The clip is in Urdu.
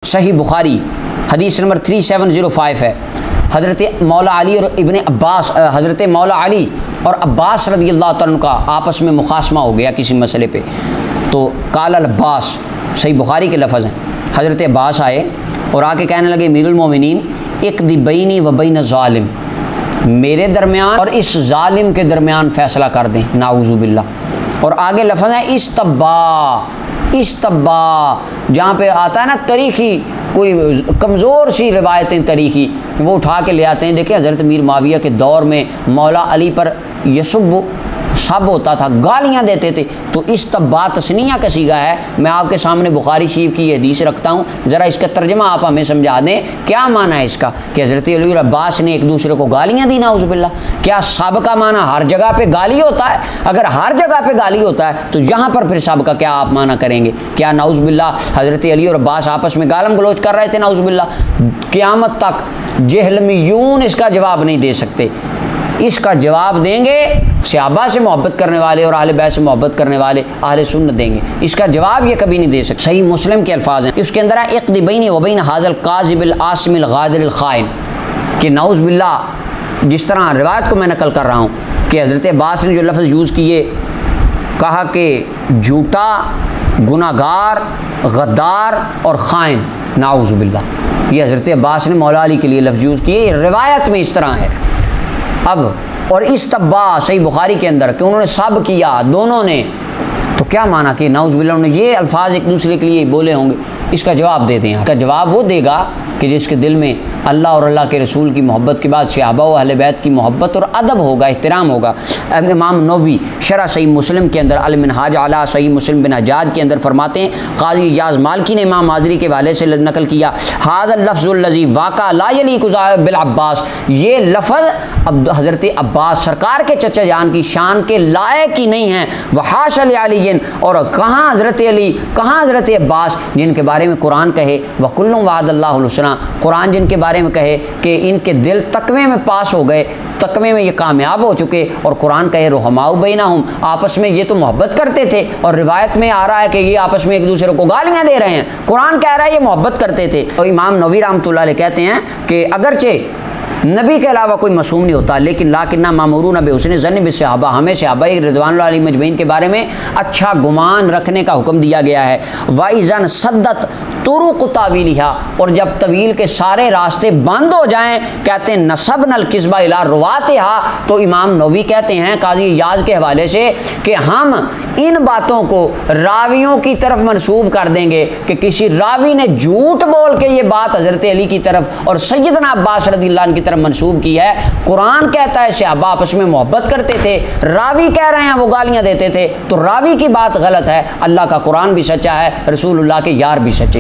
صحیح بخاری حدیث نمبر 3705 ہے۔ حضرت مولا علی اور ابن عباس حضرت مولا علی اور عباس رضی اللہ تعالیٰ عنہ کا آپس میں مخاصمہ ہو گیا کسی مسئلے پہ، تو قال العباس، صحیح بخاری کے لفظ ہیں، حضرت عباس آئے اور آ کے کہنے لگے امیر المومنین اقضی بینی و بین ظالم، میرے درمیان اور اس ظالم کے درمیان فیصلہ کر دیں، نعوذ باللہ۔ اور آگے لفظ ہے استبا، جہاں پہ آتا ہے نا تاریخی کوئی کمزور سی روایتیں تاریخی وہ اٹھا کے لے آتے ہیں۔ دیکھیں حضرت میر معاویہ کے دور میں مولا علی پر یسب سب ہوتا تھا، گالیاں دیتے تھے، تو استبا تسنیہ کا صیغہ ہے۔ میں آپ کے سامنے بخاری شریف کی یہ حدیث رکھتا ہوں، ذرا اس کا ترجمہ آپ ہمیں سمجھا دیں کیا معنی ہے اس کا، کہ حضرت علی اور عباس نے ایک دوسرے کو گالیاں دی، نعوذ باللہ۔ کیا سب کا معنی ہر جگہ پہ گالی ہوتا ہے؟ اگر ہر جگہ پہ گالی ہوتا ہے تو یہاں پر پھر سب کا کیا آپ معنی کریں گے؟ کیا نعوذ باللہ حضرت علی اور عباس آپس میں گالم گلوچ کر رہے تھے؟ نعوذ باللہ۔ قیامت تک جہلمیون اس کا جواب نہیں دے سکتے، اس کا جواب دیں گے صحابہ سے محبت کرنے والے اور اہل بیت سے محبت کرنے والے اہل سنت دیں گے، اس کا جواب یہ کبھی نہیں دے سکتے۔ صحیح مسلم کے الفاظ ہیں، اس کے اندر ہے اقضی بینی و بین ھذا الکاذب العاصم الغادر الخائن، کہ نعوذ باللہ جس طرح روایت کو میں نقل کر رہا ہوں کہ حضرت عباس نے جو لفظ یوز کیے، کہا کہ جھوٹا، گناہگار، غدار اور خائن، نعوذ باللہ، یہ حضرت عباس نے مولا علی کے لیے لفظ یوز کیے، یہ روایت میں اس طرح ہے۔ اب اور استبا صحیح بخاری کے اندر کہ انہوں نے سب کیا، دونوں نے، تو کیا معنی کہ نعوذ باللہ انہوں نے یہ الفاظ ایک دوسرے کے لیے بولے ہوں گے؟ اس کا جواب دے دیں، اس کا جواب وہ دے گا کہ جس کے دل میں اللہ اور اللہ کے رسول کی محبت کے بعد صحابہ و اہل بیت کی محبت اور ادب ہوگا، احترام ہوگا۔ امام نووی شرح صحیح مسلم کے اندر المنہاج علی صحیح مسلم بن حجاج کے اندر فرماتے ہیں، قاضی یاز مالکی نے امام مازری کے حوالے سے نقل کیا، ھذا اللفظ الذی واقع لا یلیق بالعباس، یہ لفظ حضرت عباس سرکار کے چچا جان کی شان کے لائق ہی نہیں ہیں، وحاش علی، اور کہاں حضرت علی، کہاں حضرت عباس جن کے بارے میں قرآن کہے وَكُلٌّ وَعَدَ اللَّهُ الْحُسْنَىٰ، قرآن جن کے بارے میں کہے کہ ان کے دل تقوی میں پاس ہو گئے، تقوی میں یہ کامیاب ہو چکے، اور قرآن کہے رحماء بینہم، آپس میں یہ تو محبت کرتے تھے، اور روایت میں آ رہا ہے کہ یہ آپس میں ایک دوسرے کو گالیاں دے رہے ہیں، قرآن کہہ رہا ہے یہ محبت کرتے تھے۔ اور امام نووی رحمۃ اللہ علیہ کہتے ہیں کہ اگرچہ نبی کے علاوہ کوئی معصوم نہیں ہوتا، لیکن مامورون بحسن ظن بالصحابہ، ہمیں صحابہ رضوان اللہ علیہم اجمعین کے بارے میں اچھا گمان رکھنے کا حکم دیا گیا ہے۔ وَإِذَا انسدت طرق تاویلها، اور جب طویل کے سارے راستے بند ہو جائیں، کہتے ہیں نسبنا الکذب الی رواتها، تو امام نووی کہتے ہیں قاضی یاز کے حوالے سے کہ ہم ان باتوں کو راویوں کی طرف منسوب کر دیں گے کہ کسی راوی نے جھوٹ بول کے یہ بات حضرت علی کی طرف اور سیدنا عباس رضی اللہ عنہ کی طرف منسوب کی ہے۔ قرآن کہتا ہے صحابہ آپس میں محبت کرتے تھے، راوی کہہ رہے ہیں وہ گالیاں دیتے تھے، تو راوی کی بات غلط ہے، اللہ کا قرآن بھی سچا ہے، رسول اللہ کے یار بھی سچے۔